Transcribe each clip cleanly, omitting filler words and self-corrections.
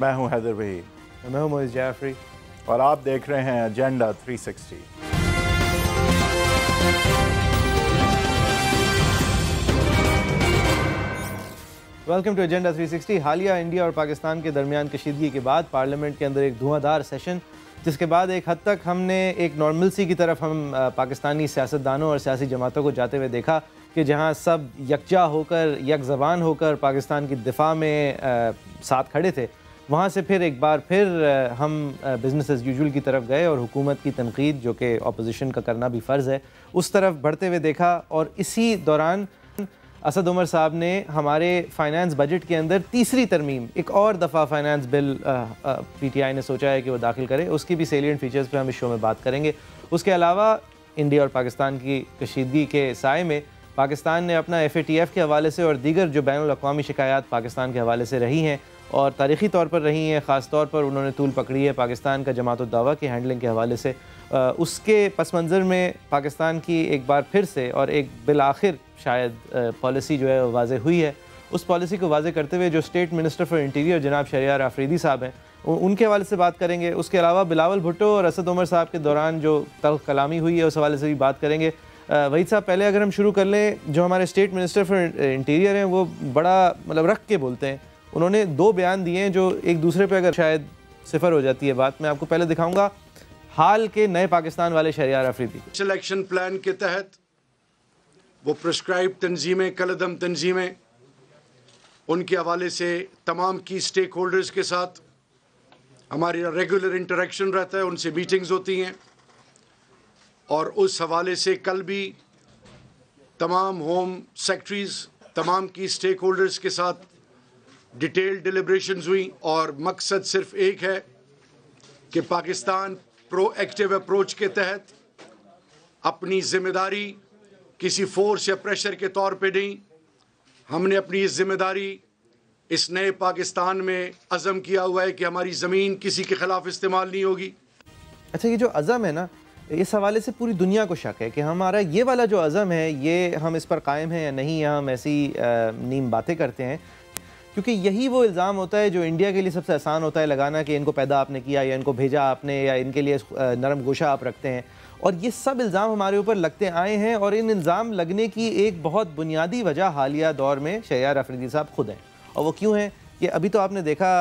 मैं हूं हैदर वही। मैं हूं मोइज़ जाफरी और आप देख रहे हैं एजेंडा 360। Welcome to agenda 360। हालिया इंडिया और पाकिस्तान के दरमियान कशीदगी के बाद पार्लियामेंट के अंदर एक धुआंधार सेशन, जिसके बाद एक हद तक हमने एक नॉर्मलसी की तरफ हम पाकिस्तानी सियासतदानों और सियासी जमातों को जाते हुए देखा कि जहां सब यकजा होकर यक ज़बान होकर पाकिस्तान की दिफा में साथ खड़े थे, वहाँ से फिर एक बार फिर हम बिज़नेस एज़ यूजुअल की तरफ गए और हुकूमत की तनकीद, जो कि अपोजिशन का करना भी फ़र्ज़ है, उस तरफ बढ़ते हुए देखा। और इसी दौरान असद उमर साहब ने हमारे फाइनेंस बजट के अंदर तीसरी तरमीम, एक और दफ़ा फाइनेंस बिल PTI ने सोचा है कि वो दाखिल करे। उसकी भी सेलिएंट फीचर्स पर हम इस शो में बात करेंगे। उसके अलावा इंडिया और पाकिस्तान की कशीदगी के साए में पाकिस्तान ने अपना FATF के हवाले से और दीगर जो बैनुल अक़वामी शिकायत पाकिस्तान के हवाले से रही हैं और तारीख़ी तौर पर रही हैं, ख़ास तौर पर उन्होंने तूल पकड़ी है पाकिस्तान का जमात उद दावा की हैंडलिंग के हवाले से, उसके पस मंज़र में पाकिस्तान की एक बार फिर से और एक बिलाखिर शायद पॉलिसी जो है वाज़ेह हुई है। उस पॉलिसी को वाज़ेह करते हुए जो स्टेट मिनिस्टर फॉर इंटीरियर जनाब शहरियार आफरीदी साहब हैं, उनके हवाले से बात करेंगे। उसके अलावा बिलावल भुट्टो और असद उमर साहब के दौरान जो तल्ख़ कलामी हुई है, उस हवाले से भी बात करेंगे। वहीद साहब, पहले अगर हम शुरू कर लें, जो हमारे स्टेट मिनिस्टर फॉर इंटीरियर हैं वो बड़ा मतलब रख के बोलते हैं। उन्होंने 2 बयान दिए हैं जो एक दूसरे पे अगर शायद सिफर हो जाती है बात। मैं आपको पहले दिखाऊंगा हाल के नए पाकिस्तान वाले शहरियार आफरीदी। एक्शन प्लान के तहत वो प्रिस्क्राइब तंजीमें, कलदम तंजीमें, उनके हवाले से तमाम की स्टेक होल्डर्स के साथ हमारी रेगुलर इंटरेक्शन रहता है, उनसे मीटिंग्स होती हैं। और उस हवाले से कल भी तमाम होम सेक्रेटरीज, तमाम की स्टेक होल्डर्स के साथ डिटेल डिलिब्रेशंस हुई और मकसद सिर्फ एक है कि पाकिस्तान प्रोएक्टिव अप्रोच के तहत अपनी ज़िम्मेदारी किसी फोर्स या प्रेशर के तौर पे नहीं, हमने अपनी इस ज़िम्मेदारी इस नए पाकिस्तान में अज़म किया हुआ है कि हमारी ज़मीन किसी के ख़िलाफ़ इस्तेमाल नहीं होगी। अच्छा, ये जो अज़म है ना, इस हवाले से पूरी दुनिया को शक है कि हमारा ये वाला जो अज़म है, ये हम इस पर कायम हैं या नहीं, या हम ऐसी नीम बातें करते हैं। क्योंकि यही वो इल्ज़ाम होता है जो इंडिया के लिए सबसे आसान होता है लगाना, कि इनको पैदा आपने किया या इनको भेजा आपने या इनके लिए नरम गोशा आप रखते हैं। और ये सब इल्ज़ाम हमारे ऊपर लगते आए हैं और इन इल्ज़ाम लगने की एक बहुत बुनियादी वजह हालिया दौर में शहरियार आफरीदी साहब खुद हैं। और वो क्यों हैं कि अभी तो आपने देखा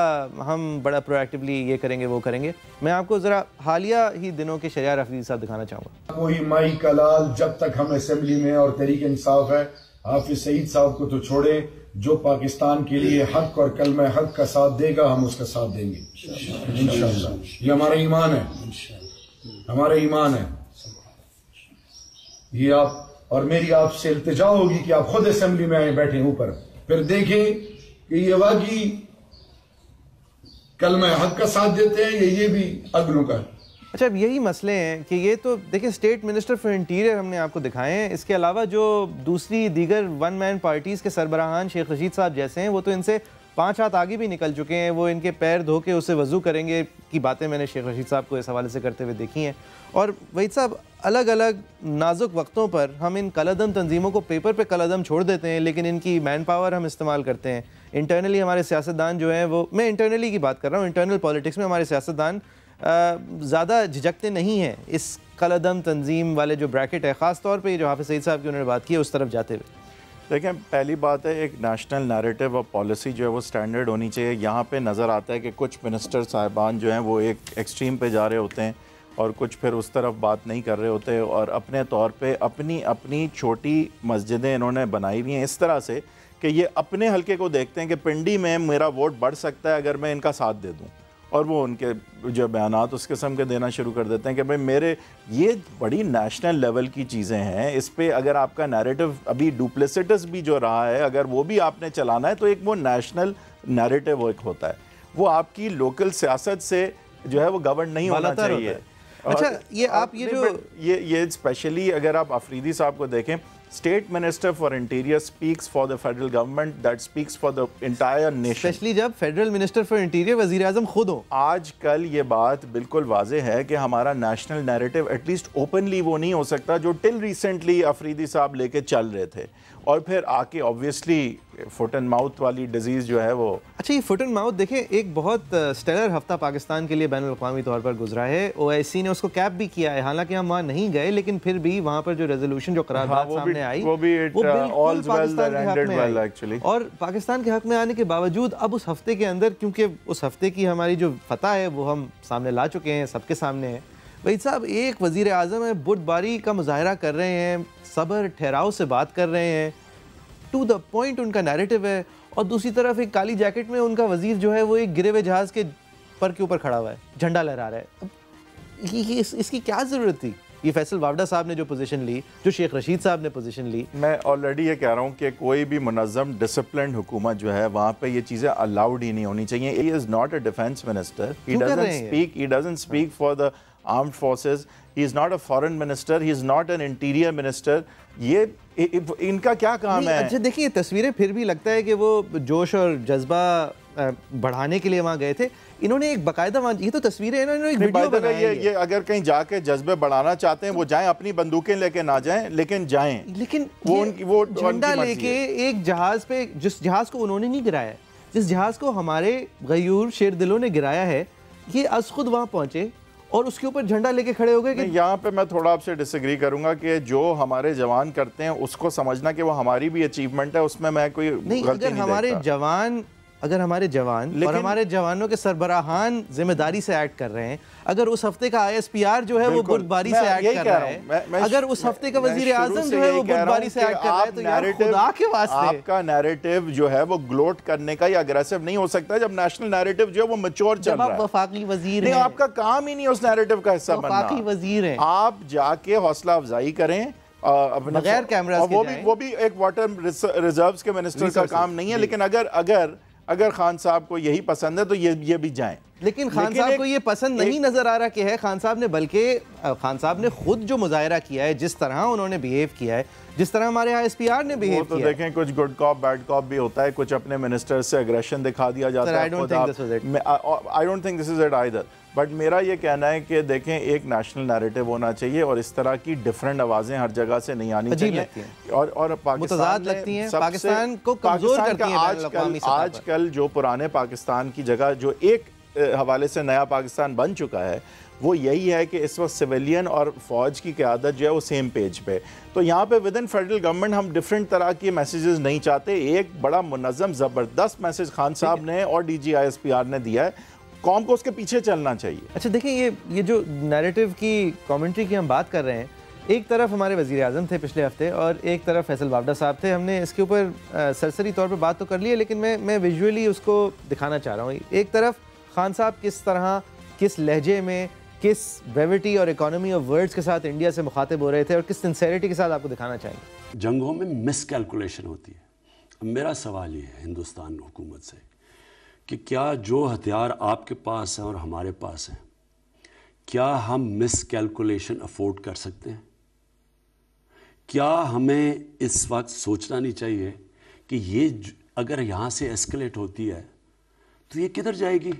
हम बड़ा प्रोएक्टिवली ये करेंगे वो करेंगे। मैं आपको ज़रा हालिया ही दिनों के शहरियार आफरीदी साहब दिखाना चाहूँगा। कोई माई का लाल जब तक हम असेंबली में और तहरीक इंसाफ है, हाफिज सईद साहब को तो छोड़े, जो पाकिस्तान के लिए हक और कलमा हक का साथ देगा हम उसका साथ देंगे इंशाअल्लाह। ये हमारा ईमान है, हमारा ईमान है। ये आप और मेरी आपसे इल्तिजा होगी कि आप खुद असेंबली में आए बैठे ऊपर, फिर देखें कि ये वाकई कलमा हक का साथ देते हैं या ये भी अगलों का। अच्छा, अब यही मसले हैं कि ये तो देखिए स्टेट मिनिस्टर फॉर इंटीरियर हमने आपको दिखाए हैं। इसके अलावा जो दूसरी दीगर वन मैन पार्टीज़ के सरबराहान शेख रशीद साहब जैसे हैं, वो तो इनसे 5 हाथ आगे भी निकल चुके हैं। वो इनके पैर धो के उसे वज़ू करेंगे की बातें मैंने शेख रशीद साहब को इस हवाले से करते हुए देखी हैं। और वहीद साहब, अलग अलग नाजुक वक्तों पर हम इन कलदम तंजीमों को पेपर पे कलदम छोड़ देते हैं, लेकिन इनकी मैन पावर हम इस्तेमाल करते हैं। इंटरनली हमारे सियासतदान जो हैं, वो मैं इंटरनली की बात कर रहा हूँ, इंटरनल पॉलिटिक्स में हमारे सियासतदान ज़्यादा झिझकते नहीं हैं इस कलदम तंजीम वाले जो ब्रैकेट है, ख़ास तौर पे जो हाफिज़ सईद साहब की उन्होंने बात की है, उस तरफ जाते हुए। देखें, पहली बात है एक नेशनल नैरेटिव और पॉलिसी जो है वो स्टैंडर्ड होनी चाहिए। यहाँ पे नज़र आता है कि कुछ मिनिस्टर साहिबान जो हैं वो एक एक्सट्रीम पे जा रहे होते हैं और कुछ फिर उस तरफ बात नहीं कर रहे होते, और अपने तौर पे अपनी अपनी छोटी मस्जिदें इन्होंने बनाई हुई हैं इस तरह से कि ये अपने हल्के को देखते हैं कि पिंडी में मेरा वोट बढ़ सकता है अगर मैं इनका साथ दे दूँ, और वो उनके जो बयानात उस किस्म के देना शुरू कर देते हैं कि भाई मेरे ये बड़ी नेशनल लेवल की चीज़ें हैं। इस पे अगर आपका नैरेटिव अभी डुप्लिसिटस भी जो रहा है, अगर वो भी आपने चलाना है तो एक वो नेशनल नैरेटिव एक होता है, वो आपकी लोकल सियासत से जो है वो गवर्न नहीं होना चाहिए। अच्छा, ये आप ये जो ये स्पेशली अगर आप अफरीदी साहब को देखें, state minister for interior speaks for the federal government, that speaks for the entire nation, specially जब फेडरल मिनिस्टर फॉर इंटीरियर वजीर आजम खुद हो। आजकल ये बात बिल्कुल वाज़ेह है कि हमारा नेशनल नैरेटिव एटलीस्ट ओपनली वो नहीं हो सकता जो टिल रिसेंटली अफरीदी साहब लेके चल रहे थे, और फिर आके ऑब्वियसली फुट एंड माउथ वाली डिजीज़ जो है वो। अच्छा, ये फुट एंड माउथ देखें, एक बहुत स्टेलर हफ्ता पाकिस्तान के लिए बैनुल अक़वामी तौर पर गुजरा है। OIC ने उसको कैप भी किया है, हालांकि हम वहाँ नहीं गए, लेकिन फिर भी वहाँ पर जो रेजोल्यूशन, जो करारदाद सामने आई, वो बिल्कुल पाकिस्तान के हक में आई। और पाकिस्तान के हक में आने के बावजूद अब उस हफ्ते के अंदर, क्योंकि उस हफ्ते की हमारी जो फतह है वो हम सामने ला चुके हैं, सबके सामने है। वहीद साहब, एक वज़ीर आज़म है, बुर्दबारी का मुजाहरा कर रहे हैं, सब्र ठहराव से बात कर रहे हैं, टू द पॉइंट उनका नैरेटिव है, और दूसरी तरफ एक काली जैकेट में उनका वजीर जो है वो एक गिरे हुए जहाज़ के पर के ऊपर खड़ा हुआ है, झंडा लहरा रहा है। अब इसकी क्या ज़रूरत थी? ये फैसल वावडा साहब ने जो पोजीशन ली, जो शेख रशीद साहब ने पोजीशन ली, मैं ऑलरेडी ये कह रहा हूँ कि कोई भी मुनज़्ज़म डिसिप्लिन्ड हुकूमत जो है वहाँ पे ये चीज़ें अलाउड ही नहीं होनी चाहिए। He is not a defence minister, he doesn't speak for the armed forces, he is not a foreign minister, he is not an interior minister. ये इनका क्या काम है? अच्छा देखिए, तस्वीरें फिर भी लगता है कि वो जोश और जज्बा बढ़ाने के लिए वहाँ गए थे। इन्होंने एक बाकायदा, ये तो तस्वीरें हैं, इन्होंने एक वीडियो बनाई है। ये अगर कहीं जाके जज्बे बढ़ाना चाहते हैं वो जाएं, अपनी बंदूकें लेके ना जाएं, लेकिन जाएं। लेकिन वो झंडा लेके एक जहाज पे, जिस जहाज को उन्होंने नहीं गिराया, जिस जहाज को हमारे गयूर शेर दिलों ने गिराया है, ये अज खुद वहाँ पहुंचे और उसके ऊपर झंडा लेके खड़े हो गए। कि यहाँ पे मैं थोड़ा आपसे डिसएग्री करूंगा कि जो हमारे जवान करते हैं उसको समझना कि वो हमारी भी अचीवमेंट है, उसमें मैं कोई नहीं, अगर हमारे जवान और हमारे जवानों के सरबराहान जिम्मेदारी से एक्ट कर रहे हैं, अगर उस हफ्ते का ISPR जो है वो बुर्दबारी से एक्ट कर रहा है, अगर उस हफ्ते का वजीर आजम जो है वो बुर्दबारी से एक्ट कर रहा है, तो यार खुदा के वास्ते आपका नैरेटिव जो है वो ग्लोट करने का या अग्रेसिव नहीं हो सकता जब नेशनल नैरेटिव जो है वो मैच्योर चल रहा है। वफाकी वजीर हैं, आपका काम ही नहीं उस नैरेटिव का हिस्सा बनना। वफाकी वजीर हैं, आप जाके हौसला अफजाई करें बगैर कैमरा, वो भी एक वाटर रिजर्व्स के मिनिस्टर का काम नहीं है। लेकिन अगर खान साहब को यही पसंद है तो ये भी जाएं। लेकिन खान साहब को ये पसंद नहीं नजर आ रहा कि है खान साहब ने, बल्कि खान साहब ने खुद जो मुजाहरा किया है, जिस तरह उन्होंने बिहेव किया है, जिस तरह हमारे ISPR ने बिहेव किया है, देखें कुछ गुड कॉप बैड कॉप भी होता है, कुछ अपने मिनिस्टर से एग्रेशन दिखा दिया जाता है। I don't think this is it either, but मेरा ये कहना है कि देखें एक नेशनल नैरेटिव होना चाहिए और इस तरह की डिफरेंट आवाज़ें हर जगह से नहीं आनी चाहिए। और पाकिस्तान लगती हैं, पाकिस्तान को कमजोर करती हैं। आजकल जो पुराने पाकिस्तान की जगह जो एक हवाले से नया पाकिस्तान बन चुका है वो यही है कि इस वक्त सिविलियन और फौज की क़यादत जो है वो सेम पेज पे। तो यहाँ पे विद इन फेडरल गवर्नमेंट हम डिफरेंट तरह के मैसेजेस नहीं चाहते। एक बड़ा मुनज़्ज़म ज़बरदस्त मैसेज खान साहब ने और DG ISPR ने दिया है, कौम को उसके पीछे चलना चाहिए। अच्छा देखिए, ये जो नैरेटिव की कमेंट्री की हम बात कर रहे हैं, एक तरफ हमारे वज़ीर आज़म थे पिछले हफ्ते और एक तरफ फैसल वावडा साहब थे। हमने इसके ऊपर सरसरी तौर पर बात तो कर ली है, लेकिन मैं विजुअली उसको दिखाना चाह रहा हूँ। एक तरफ खान साहब किस तरह, किस लहजे में, किस ब्रेविटी और इकोनॉमी ऑफ वर्ड्स के साथ इंडिया से मुखातिब हो रहे थे और किस सिंसेरिटी के साथ आपको दिखाना चाहेंगे। जंगों में मिस कैलकुलेशन होती है। अब मेरा सवाल ये है हिंदुस्तान हुकूमत से कि क्या जो हथियार आपके पास हैं और हमारे पास हैं, क्या हम मिस कैलकुलेशन अफोर्ड कर सकते हैं? क्या हमें इस वक्त सोचना नहीं चाहिए कि ये अगर यहाँ से एस्केलेट होती है तो ये किधर जाएगी?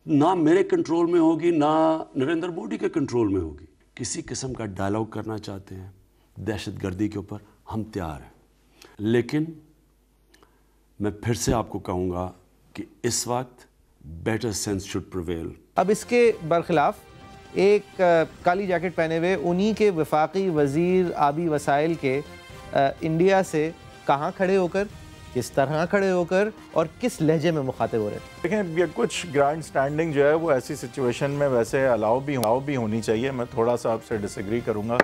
ना मेरे कंट्रोल में होगी, ना नरेंद्र मोदी के कंट्रोल में होगी। किसी किस्म का डायलॉग करना चाहते हैं दहशतगर्दी के ऊपर, हम तैयार हैं, लेकिन मैं फिर से आपको कहूँगा कि इस वक्त बेटर सेंस शुड प्रिवेल। अब इसके बरखिलाफ एक काली जैकेट पहने हुए उन्हीं के वफाकी वज़ीर आबी वसाइल के इंडिया से कहाँ खड़े होकर, किस तरह खड़े होकर और किस लहजे में मुखातिब हो रहे हैं। देखें, ये कुछ ग्रैंड स्टैंडिंग जो है वो ऐसी सिचुएशन में वैसे अलाउ भी होनी चाहिए। मैं थोड़ा सा आपसे डिसएग्री करूँगा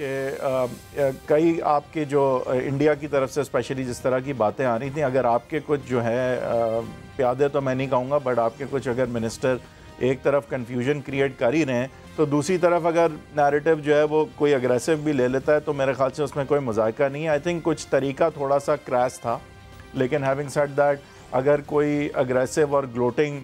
कि कई आपके जो इंडिया की तरफ से स्पेशली जिस तरह की बातें आ रही थी, अगर आपके कुछ जो है प्यादे तो मैं नहीं कहूँगा, बट आपके कुछ अगर मिनिस्टर एक तरफ कन्फ्यूजन क्रिएट कर ही रहे हैं तो दूसरी तरफ अगर नैरेटिव जो है वो कोई अग्रेसिव भी ले लेता है तो मेरे ख्याल से उसमें कोई मजाका नहीं है। आई थिंक कुछ तरीका थोड़ा सा क्रैश था, लेकिन हैविंग सेड दैट अगर कोई अग्रेसिव और ग्लोटिंग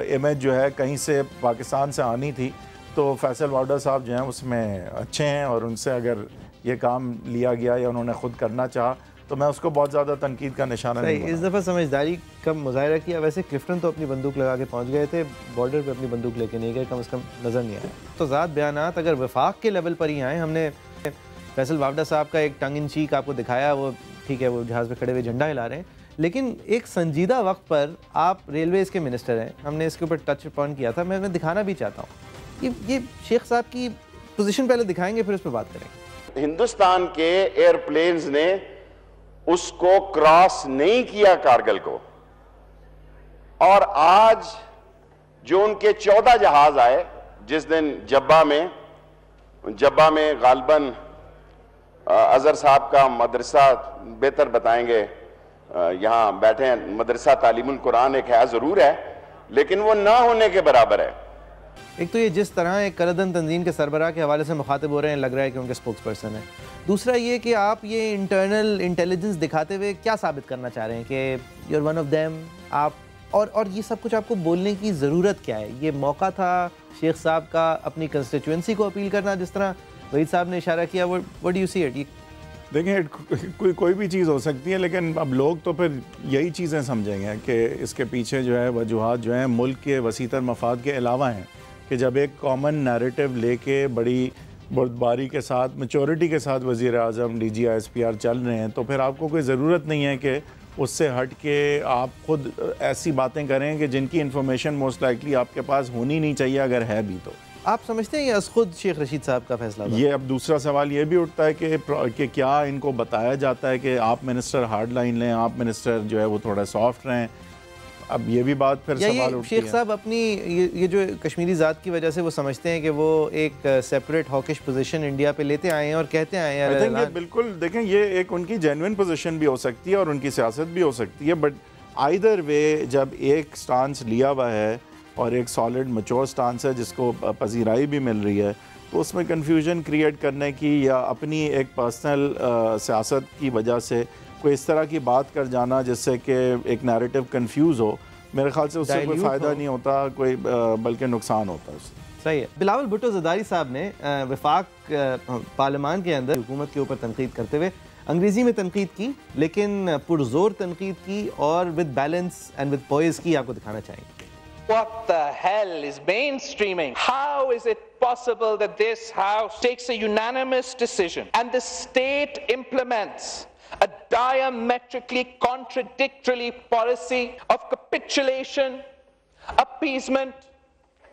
इमेज जो है कहीं से पाकिस्तान से आनी थी तो फैसल वावडा साहब जो हैं उसमें अच्छे हैं और उनसे अगर ये काम लिया गया या उन्होंने ख़ुद करना चाहा, तो मैं उसको बहुत ज़्यादा तनकीद का निशाना नहीं इस दफ़ा समझदारी का मुजाहरा किया। वैसे क्लिफ्टन तो अपनी बंदूक लगा के पहुंच गए थे, बॉर्डर पे अपनी बंदूक लेके नहीं गए, कम से कम नज़र नहीं आया। तो ज़ात बयानात अगर वफाक के लेवल पर ही आए, हमने फैसल वावडा साहब का एक टंग इन चीक आपको दिखाया, वो ठीक है, वो जहाज़ पे खड़े हुए झंडा हिला रहे हैं, लेकिन एक संजीदा वक्त पर आप रेलवेज़ के मिनिस्टर हैं, हमने इसके ऊपर टच अपॉन किया था, मैं दिखाना भी चाहता हूँ। ये शेख साहब की पोजीशन पहले दिखाएंगे, फिर उस पर बात करेंगे। हिंदुस्तान के एयरप्लेन्स ने उसको क्रॉस नहीं किया कारगिल को, और आज जो उनके 14 जहाज आए, जिस दिन जब्बा में गालबन अजहर साहब का मदरसा बेहतर बताएंगे, यहाँ बैठे हैं, मदरसा तालीमुल कुरान एक है ज़रूर है, लेकिन वो ना होने के बराबर है। एक तो ये जिस तरह एक कलदम तंजीम के सरबराह के हवाले से मुखातिब हो रहे हैं, लग रहा है कि उनके स्पोक्स पर्सन है। दूसरा ये कि आप ये इंटरनल इंटेलिजेंस दिखाते हुए क्या साबित करना चाह रहे हैं कि you are one of them, आप और ये सब कुछ आपको बोलने की ज़रूरत क्या है? ये मौका था शेख साहब का अपनी कंस्टिट्यूंसी को अपील करना, जिस तरह वहीद साहब ने इशारा किया। What do you see it? देखिए, कोई भी चीज़ हो सकती है, लेकिन अब लोग तो फिर यही चीज़ें समझेंगे कि इसके पीछे जो है वजूहात जो हैं मुल्क के वसीतर मफाद के अलावा हैं, कि जब एक कॉमन नैरेटिव लेके बड़ी बुर्दबारी के साथ, मैच्योरिटी के साथ वज़ीर आज़म, DG ISPR चल रहे हैं, तो फिर आपको कोई ज़रूरत नहीं है कि उससे हट के आप खुद ऐसी बातें करें कि जिनकी इन्फॉर्मेशन मोस्ट लाइकली आपके पास होनी नहीं चाहिए, अगर है भी तो। आप समझते हैं ये खुद शेख रशीद साहब का फैसला था? ये अब दूसरा सवाल ये भी उठता है कि क्या इनको बताया जाता है कि आप मिनिस्टर हार्ड लाइन लें, आप मिनिस्टर जो है वो थोड़ा सॉफ्ट रहें? अब ये भी बात फिर सवाल उठती है। शेख साहब अपनी ये जो कश्मीरी ज़ात की वजह से वो समझते हैं कि वो एक सेपरेट हॉकिश पोजीशन इंडिया पे लेते आए हैं और कहते आए हैं। आई थिंक ये बिल्कुल, देखें, ये एक उनकी जेन्युइन पोजीशन भी हो सकती है और उनकी सियासत भी हो सकती है, बट आइदर वे जब एक स्टांस लिया हुआ है और एक सॉलिड मैच्योर स्टांस है जिसको पजीराई भी मिल रही है, तो उसमें कन्फ्यूजन क्रिएट करने की या अपनी एक पर्सनल सियासत की वजह से कोई इस तरह की बात कर जाना जिससे कि एक नैरेटिव कंफ्यूज हो, मेरे ख्याल से उससे कोई फ़ायदा नहीं होता, कोई बल्कि नुकसान होता है उससे। सही है। बिलावल भुट्टो ज़रदारी साहब ने वफाक पार्लियामान के अंदर हुकूमत के ऊपर तनकीद करते हुए अंग्रेज़ी में तनकीद की, लेकिन पुरजोर तनकीद की और with balance and with poise की। आपको दिखाना चाहेंगे। What the hell is mainstreaming? How is it possible that this House takes a unanimous decision and the state implements a diametrically contradictory policy of capitulation, appeasement,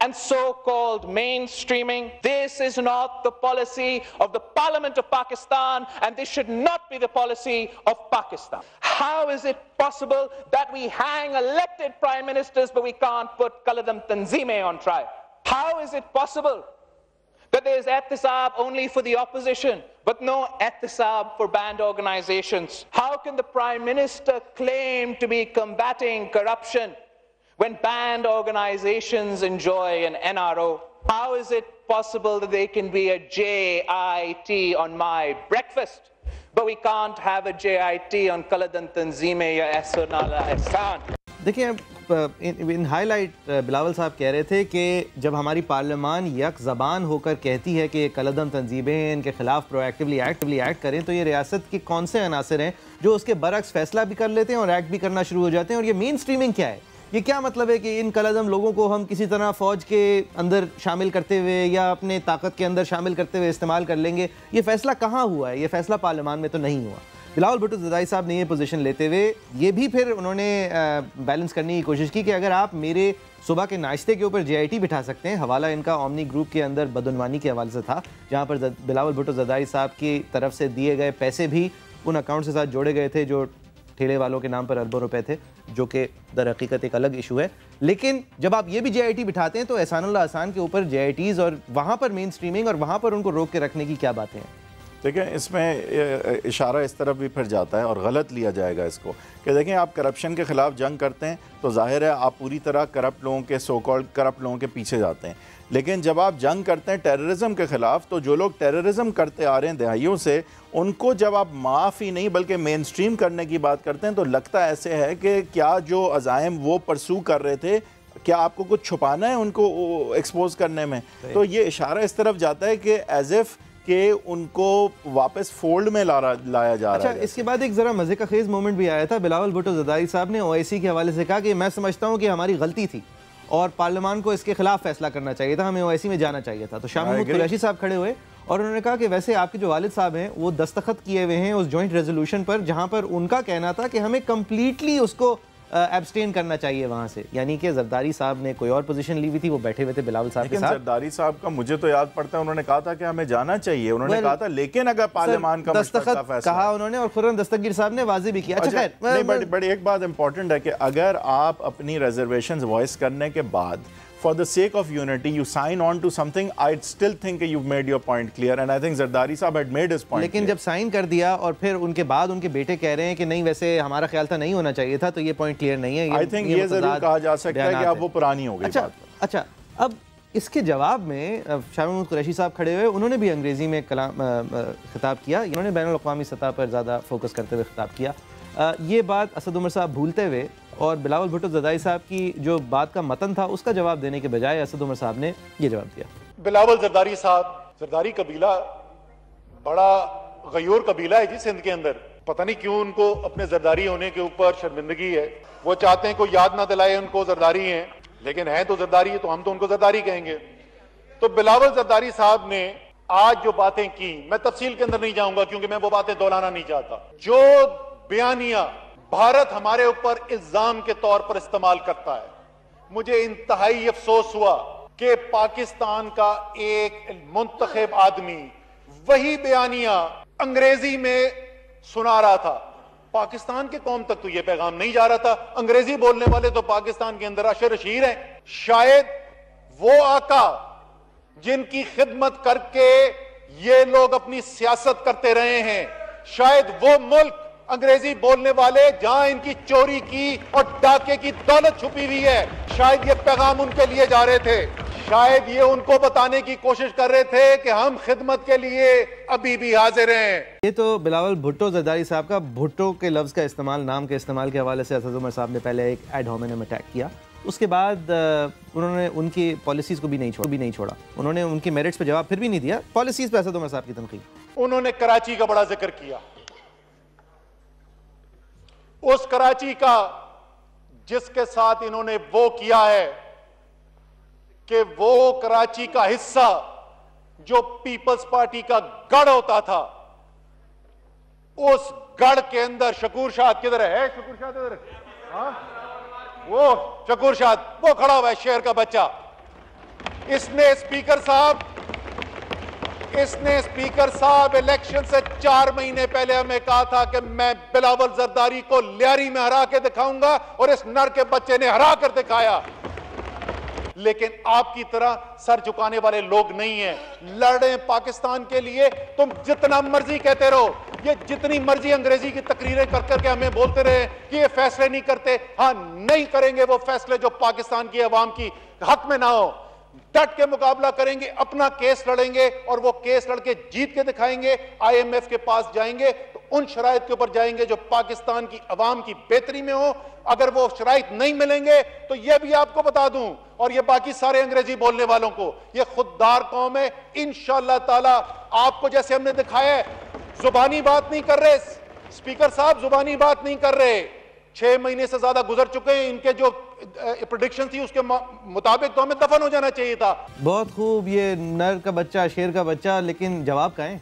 and so-called mainstreaming? This is not the policy of the Parliament of Pakistan, and this should not be the policy of Pakistan. How is it possible that we hang elected prime ministers but we can't put Qaladam Tanzime on trial? How is it possible that there is ehtisab only for the opposition but no ehtisab for banned organizations? How can the prime minister claim to be combating corruption when banned organizations enjoy an NRO? How is it possible that they can be a JIT on my breakfast, but we can't have a JIT on Qaladam Tanzime ya Ehsanullah Ehsan? देखिए, इन highlight Bilawal साहब कह रहे थे कि जब हमारी पार्लियामान यक ज़बान होकर कहती है कि ये कलदम तंजीमें इनके खिलाफ प्रोएक्टिवली एक्ट करें, तो ये रियासत के कौन से अनासर हैं जो उसके बरक्स फैसला भी कर लेते हैं और एक्ट भी करना शुरू हो जाते हैं? और ये मेन स्ट्रीमिंग क्या है? ये क्या मतलब है कि इन कलदम लोगों को हम किसी तरह फ़ौज के अंदर शामिल करते हुए या अपने ताकत के अंदर शामिल करते हुए इस्तेमाल कर लेंगे? ये फ़ैसला कहाँ हुआ है? ये फ़ैसला पार्लियामान में तो नहीं हुआ। बिलावल भुट्टो ज़रदारी साहब ने ये पोजीशन लेते हुए ये भी फिर उन्होंने बैलेंस करने की कोशिश की कि अगर आप मेरे सुबह के नाश्ते के ऊपर JIT बिठा सकते हैं, हवाला इनका ओमनी ग्रुप के अंदर बदउनवानी के हवाले से था, जहाँ पर बिलावल भुट्टो ज़रदारी साहब की तरफ से दिए गए पैसे भी उन अकाउंट के साथ जोड़े गए थे जो ठेले वालों के नाम पर अरबों रुपए थे, जो कि दर हकीकत एक अलग इशू है। लेकिन जब आप ये भी JIT बिठाते हैं तो एहसानुल्लाह एहसान के ऊपर JITs और वहाँ पर मेन स्ट्रीमिंग और वहाँ पर उनको रोक के रखने की क्या बातें हैं? देखिए, इसमें इशारा इस तरफ भी फिर जाता है और गलत लिया जाएगा इसको कि देखें, आप करप्शन के ख़िलाफ़ जंग करते हैं तो जाहिर है आप पूरी तरह करप्ट लोगों के, सो कॉल्ड करप्ट लोगों के पीछे जाते हैं। लेकिन जब आप जंग करते हैं टेररिज्म के ख़िलाफ़, तो जो लोग टेररिज्म करते आ रहे हैं दहाइयों से, उनको जब आप माफ़ ही नहीं बल्कि मेन स्ट्रीम करने की बात करते हैं, तो लगता ऐसे है कि क्या जो अज़ाइम वो परसू कर रहे थे, क्या आपको कुछ छुपाना है उनको एक्सपोज करने में? तो ये इशारा इस तरफ जाता है कि एज इफ़ कि उनको वापस फोल्ड में लाया जा रहा है। इसके बाद एक ज़रा मज़े का खेज़ मोमेंट भी आया था। बिलावल भुट्टो ज़रदारी साहब ने ओवैसी के हवाले से कहा कि मैं समझता हूँ कि हमारी गलती थी और पार्लियामान को इसके खिलाफ फैसला करना चाहिए था, हमें ओवैसी में जाना चाहिए था। तो शाह महमूद कुरैशी साहब खड़े हुए और उन्होंने कहा कि वैसे आपके जो वालिद साहब हैं वो दस्तखत किए हुए हैं उस जॉइंट रेजोल्यूशन पर, जहां पर उनका कहना था कि हमें कंप्लीटली उसको एब्सटेन करना चाहिए वहां से। यानी कि जरदारी साहब ने कोई और पोजीशन ली हुई थी, वो बैठे हुए थे बिलावल साहब के साथ। जरदारी साहब का मुझे तो याद पड़ता है उन्होंने कहा था कि हमें जाना चाहिए, उन्होंने कहा था, लेकिन अगर पार्लियामान का दस्तखत कहा उन्होंने और खुर्रम दस्तगीर साहब ने वाज़ेह भी किया। अच्छा खैर, बट एक बात इंपॉर्टेंट है कि अगर आप अपनी रिजर्वेशंस वॉइस करने के बाद for the sake of unity you sign on to something, I still think you've made your point clear and I think Zardari साहब had made his point लेकिन जब साइन कर दिया और फिर उनके बाद उनके बेटे कह रहे हैं कि नहीं वैसे हमारा ख्याल था नहीं होना चाहिए था, तो ये पॉइंट क्लियर नहीं है। आई थिंक ये जरूर कहा जा सकता है कि अब वो पुरानी हो गई बात। अच्छा, अब इसके जवाब में शाह महमूद कुरैशी साहब खड़े हुए, उन्होंने भी अंग्रेजी में खिताब किया। उन्होंने बैनुल अक़वामी सतह पर ज़्यादा फोकस करते हुए खिताब किया। ये बात असद उमर साहब भूलते हुए और बिलावल भुट्टो ज़रदारी साहब की जो बात का मतन था उसका जवाब देने के बजाय असद उमर साहब ने ये जवाब दिया। बिलावल ज़रदारी साहब, ज़रदारी कबीला बड़ा गयूर कबीला है जी सिंध के अंदर। पता नहीं क्यों उनको अपने ज़रदारी होने के ऊपर शर्मिंदगी है। वो चाहते हैं कोई याद ना दिलाए उनको ज़रदारी हैं, लेकिन है तो ज़रदारी है, तो हम तो उनको ज़रदारी कहेंगे। तो बिलावल ज़रदारी साहब ने आज जो बातें की, मैं तफसील के अंदर नहीं जाऊंगा क्योंकि मैं वो बातें दोहराना नहीं चाहता। जो बयानिया भारत हमारे ऊपर इल्जाम के तौर पर इस्तेमाल करता है, मुझे इंतहाई अफसोस हुआ कि पाकिस्तान का एक मुंतखब आदमी वही बयानिया अंग्रेजी में सुना रहा था। पाकिस्तान के कौम तक तो यह पैगाम नहीं जा रहा था। अंग्रेजी बोलने वाले तो पाकिस्तान के अंदर अशर अशीर हैं। शायद वो आका जिनकी खिदमत करके ये लोग अपनी सियासत करते रहे हैं, शायद वो मुल्क अंग्रेजी बोलने वाले जहां इनकी चोरी की और डाके की दौलत छुपी हुई है, शायद ये पैगाम उनके लिए जा रहे थे। शायद ये उनको बताने की कोशिश कर रहे थे कि हम खिदमत के लिए अभी भी हाजिर हैं। ये तो बिलावल भुट्टो ज़रदारी साहब का भुट्टो के लफ्ज का इस्तेमाल, नाम के इस्तेमाल के हवाले से असद उमर साहब ने पहले एक एड होमिनेम अटैक किया। उसके बाद उन्होंने उनकी पॉलिसीज को भी नहीं छोड़ा। उन्होंने उनकी मेरिट्स पे जवाब फिर भी नहीं दिया। पॉलिसीज पे असद उमर साहब की तनकीद। उन्होंने कराची का बड़ा जिक्र किया, उस कराची का जिसके साथ इन्होंने वो किया है कि वो कराची का हिस्सा जो पीपल्स पार्टी का गढ़ होता था, उस गढ़ के अंदर शकूर शाद किधर है? शकूर शाद इधर, हाँ वो शकूर शाद वो खड़ा हुआ है, शेर का बच्चा। इसने स्पीकर साहब इलेक्शन से 4 महीने पहले हमें कहा था कि मैं बिलावल ज़रदारी को लियारी में हरा के दिखाऊंगा, और इस नर के बच्चे ने हरा कर दिखाया। लेकिन आपकी तरह सर झुकाने वाले लोग नहीं हैं। लड़े पाकिस्तान के लिए, तुम जितना मर्जी कहते रहो, ये जितनी मर्जी अंग्रेजी की तकरीरें कर करके हमें बोलते रहे कि ये फैसले नहीं करते। हाँ, नहीं करेंगे वो फैसले जो पाकिस्तान की अवाम की हक में ना हो। डट के मुकाबला करेंगे, अपना केस लड़ेंगे और वो केस लड़के जीत के दिखाएंगे। IMF के पास जाएंगे तो उन शराइत के ऊपर जाएंगे जो पाकिस्तान की अवाम की बेहतरी में हो। अगर वो शराइत नहीं मिलेंगे तो ये भी आपको बता दूं, और ये बाकी सारे अंग्रेजी बोलने वालों को, ये खुददार कौम है। इंशाअल्लाह ताला आपको जैसे हमने दिखाया है, जुबानी बात नहीं कर रहे स्पीकर साहब, जुबानी बात नहीं कर रहे। 6 महीने से ज्यादा गुजर चुके हैं, इनके जो प्रेडिक्शन थी उसके मुताबिक तो हमें दफन हो जाना चाहिए था। बहुत खूब, ये नर का बच्चा, शेर का बच्चा, लेकिन जवाब का है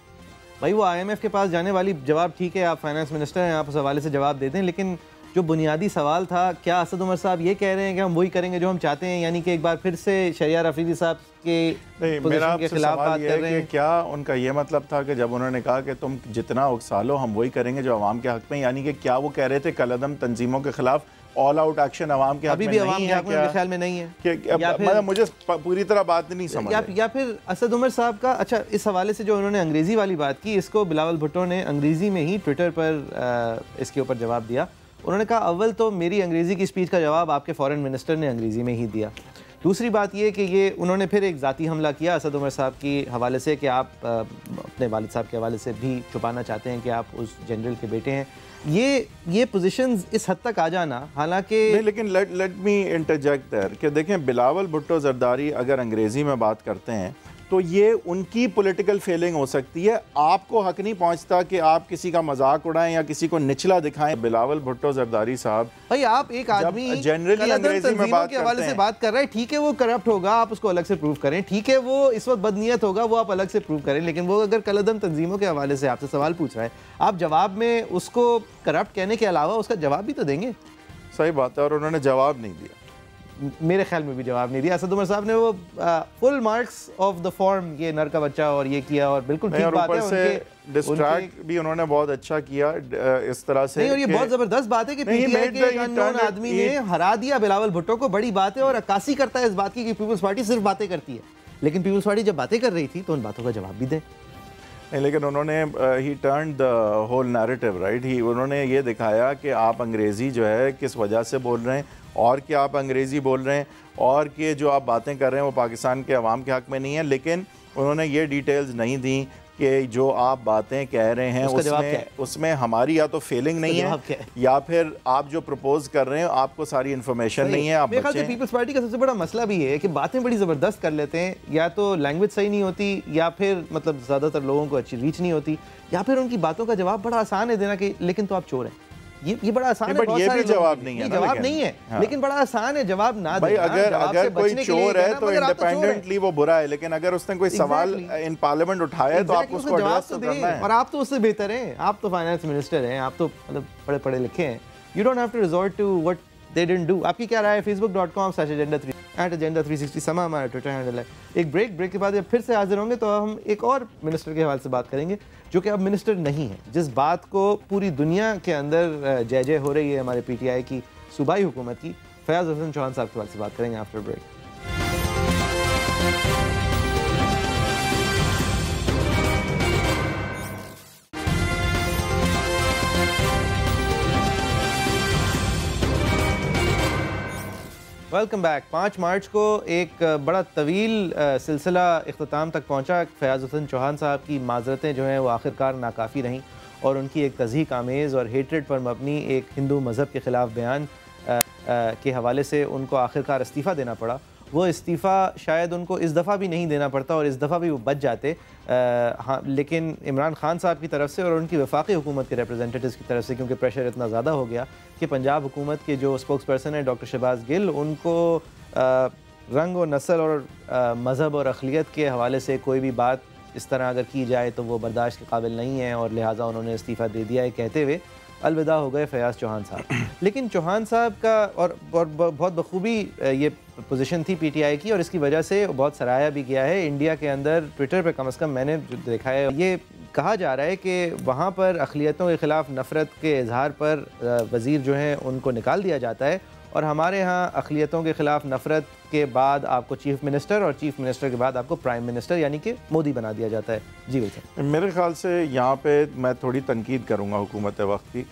भाई। वो IMF के पास जाने वाली जवाब ठीक है, आप फाइनेंस मिनिस्टर हैं, आप उस हवाले से जवाब दे दें, लेकिन जो बुनियादी सवाल था, क्या असद उमर साहब ये कह रहे हैं कि हम वही करेंगे जो हम चाहते हैं, यानी कि एक बार फिर से शरियार अफरीदी साहब के पोजीशन के खिलाफ बात कर रहे हैं? क्या उनका ये मतलब था कि जब उन्होंने कहा कि तुम जितना उकसालो हम वही करेंगे जो अवाम के हक में, यानी कि क्या वो कह रहे थे कलअदम तंजीमों के खिलाफ ऑल आउट एक्शन अवाम के हक में नहीं है? मेरे ख्याल में नहीं है, मतलब मुझे पूरी तरह बात नहीं समझ या फिर असद उमर साहब का। अच्छा, इस हवाले से जो उन्होंने अंग्रेजी वाली बात की, इसको बिलावल भुट्टो ने अंग्रेजी में ही ट्विटर पर इसके ऊपर जवाब दिया। उन्होंने कहा, अव्वल तो मेरी अंग्रेज़ी की स्पीच का जवाब आपके फॉरेन मिनिस्टर ने अंग्रेज़ी में ही दिया। दूसरी बात ये कि ये उन्होंने फिर एक ज़ाती हमला किया असद उमर साहब की हवाले से कि आप अपने वालिद साहब के हवाले से भी छुपाना चाहते हैं कि आप उस जनरल के बेटे हैं। ये पोजीशंस इस हद तक आ जाना, हालांकि नहीं, लेकिन लेट मी इंटरजेक्ट देयर कि देखें, बिलावल भुट्टो ज़रदारी अगर अंग्रेज़ी में बात करते हैं तो ये उनकी पॉलिटिकल फेलिंग हो सकती है। आपको हक नहीं पहुंचता कि आप किसी का मजाक उड़ाएं या किसी को निचला दिखाएं। बिलावल भुट्टो जरदारी साहब, भाई आप एक आदमी जनरली अंग्रेजी में बात के हवाले से बात कर रहे हैं, ठीक है वो करप्ट होगा, आप उसको अलग से प्रूव करें, ठीक है वो इस वक्त बदनीयत होगा, वो आप अलग से प्रूव करें, लेकिन वो अगर कलअदम तंजीमों के हवाले से आपसे सवाल पूछ रहा है, आप जवाब में उसको करप्ट कहने के अलावा उसका जवाब भी तो देंगे। सही बात है, और उन्होंने जवाब नहीं दिया, मेरे ख्याल में भी जवाब नहीं दिया। असद उमर साहब ने वो full marks of the form, ये नर का बच्चा और ये किया, और बिल्कुल ठीक बात है, उनके डिस्ट्रैक्ट भी उन्होंने बहुत अच्छा किया इस तरह से। नहीं, और ये बहुत जबरदस्त बात है कि पीटीआई के एक अननोन आदमी ने हरा दिया बिलावल भुट्टो को, बड़ी बात है, और अक्कासी करता है इस बात की कि पीपल्स पार्टी सिर्फ बातें करती है, लेकिन पीपल्स पार्टी जब बातें कर रही थी तो उन बातों का जवाब भी दे। नहीं, लेकिन उन्होंने ही turn the whole narrative right, ही उन्होंने ये दिखाया कि आप अंग्रेज़ी जो है किस वजह से बोल रहे हैं, और कि आप अंग्रेज़ी बोल रहे हैं, और कि जो आप बातें कर रहे हैं वो पाकिस्तान के अवाम के हक़ में नहीं है। लेकिन उन्होंने ये डिटेल्स नहीं दी कि जो आप बातें कह रहे हैं उसमें हमारी या तो फेलिंग नहीं है, या फिर आप जो प्रपोज कर रहे हैं आपको सारी इन्फॉर्मेशन नहीं है। मेरे ख्याल से पीपल्स पार्टी का सबसे बड़ा मसला भी है कि बातें बड़ी ज़बरदस्त कर लेते हैं, या तो लैंग्वेज सही नहीं होती, या फिर मतलब ज़्यादातर लोगों को अच्छी रीच नहीं होती, या फिर उनकी बातों का जवाब बड़ा आसान है देना कि लेकिन तो आप चोर हैं। ये बड़ा आसान है, बट ये भी जवाब नहीं है, जवाब नहीं है, हाँ। लेकिन बड़ा आसान है जवाब ना भाई, अगर कोई चोर है तो इंडिपेंडेंटली वो बुरा है, लेकिन अगर उसने कोई सवाल इन पार्लियामेंट उठाया है तो आपको उसको एड्रेस तो करना है। और आप तो उससे बेहतर हैं, आप तो फाइनेंस मिनिस्टर हैं, आप तो मतलब बड़े पढ़े लिखे हैं, you don't have to resort to what they didn't do. आपकी क्या राय है? facebook.com/agenda3 @agenda360 समा हमारा ट्विटर हैंडल है। एक ब्रेक के बाद जब फिर से हाजिर होंगे तो हम एक और मिनिस्टर के हवाले से बात करेंगे जो कि अब मिनिस्टर नहीं है, जिस बात को पूरी दुनिया के अंदर जय जय हो रही है हमारे पीटीआई की सूबाई हुकूमत की। फयाज हसन चौहान साहब के हवाले से बात करेंगे आफ्टर ब्रेक। Welcome back. 5 मार्च को एक बड़ा तवील सिलसिला इख्तिताम तक पहुंचा। फयाज हसन चौहान साहब की माजरतें जो हैं वो आखिरकार नाकाफ़ी रहीं, और उनकी एक तज़हीक आमेज़ और हेट्रेड पर मबनी एक हिंदू मज़हब के ख़िलाफ़ बयान के हवाले से उनको आखिरकार इस्तीफ़ा देना पड़ा। वो इस्तीफ़ा शायद उनको इस दफ़ा भी नहीं देना पड़ता और इस दफ़ा भी वो बच जाते, हाँ, लेकिन इमरान खान साहब की तरफ से और उनकी वफाकी हुकूमत के रिप्रेजेंटेटिव्स की तरफ से, क्योंकि प्रेशर इतना ज़्यादा हो गया कि पंजाब हुकूमत के जो स्पोक्स पर्सन है डॉक्टर शहबाज गिल, उनको रंग और नस्ल और मज़हब और अक़लियत के हवाले से कोई भी बात इस तरह अगर की जाए तो वो बर्दाश्त के काबिल नहीं है, और लिहाजा उन्होंने इस्तीफ़ा दे दिया है, कहते हुए अलविदा हो गए फयाज चौहान साहब। लेकिन चौहान साहब का और बहुत बखूबी ये पोजीशन थी पीटीआई की, और इसकी वजह से बहुत सराहा भी गया है इंडिया के अंदर। ट्विटर पे कम से कम मैंने जो देखा है, ये कहा जा रहा है कि वहाँ पर अक़लियतों के ख़िलाफ़ नफ़रत के इजहार पर वज़ीर जो हैं उनको निकाल दिया जाता है, और हमारे यहाँ अक़लियतों के ख़िलाफ़ नफ़रत के बाद आपको चीफ़ मिनिस्टर, और चीफ़ मिनिस्टर के बाद आपको प्राइम मिनिस्टर यानी कि मोदी बना दिया जाता है। जी बिल्कुल। मेरे ख़्याल से यहाँ पे मैं थोड़ी तनकीद करूँगा हुकूमत वक्त की,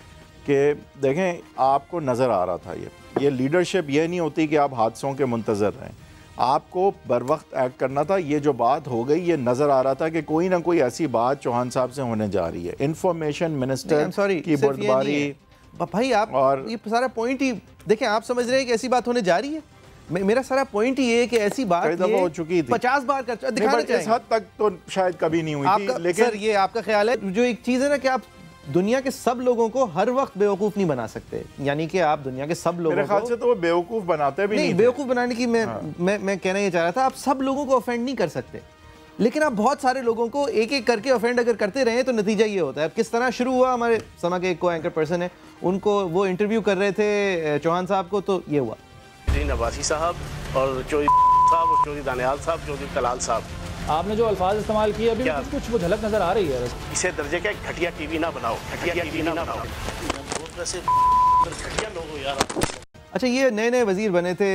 कि देखें आपको नज़र आ रहा था ये लीडरशिप ये नहीं होती कि आप हादसों के मुंतज़र रहें, आपको बर वक्त एक्ट करना था। ये जो बात हो गई, ये नज़र आ रहा था कि कोई ना कोई ऐसी बात चौहान साहब से होने जा रही है। इंफॉर्मेशन मिनिस्टर की बुर्दबारी, भाई आप और ये सारा पॉइंट ही देखें, आप समझ रहे हैं कि ऐसी बात होने जा रही है। मेरा सारा पॉइंट ही है कि ऐसी बात हो चुकी थी 50 बार कर दिखाना चाहिए। इस हद तक तो शायद कभी नहीं हुई थी, लेकिन सर ये आपका ख्याल है, जो एक चीज़ है ना कि आप दुनिया के सब लोगों को हर वक्त बेवकूफ़ नहीं बना सकते, यानी कि आप दुनिया के सब लोगों मेरे ख्याल से तो वो बेवकूफ़ बनाते भी नहीं। बेवकूफ़ बनाने की मैं कहना ये चाह रहा था, आप सब लोगों को ऑफेंड नहीं कर सकते, लेकिन आप बहुत सारे लोगों को एक एक करके ऑफेंड अगर करते रहे तो नतीजा ये होता है। अब किस तरह शुरू हुआ, हमारे समा के एक को एंकर पर्सन है, उनको वो इंटरव्यू कर रहे थे चौहान साहब को, तो ये हुआ नवासी साहब और चौधरी साहब और चौधरी दानियाल साहब, चौधरी तलाल साहब, आपने जो अल्फाज इस्तेमाल किए अभी कुछ वो झलक नजर आ रही है। इसे दर्जे का घटिया टीवी ना बनाओ, घटिया टीवी ना बनाओ, घटिया लोग हो यार। अच्छा, ये नए वजीर बने थे,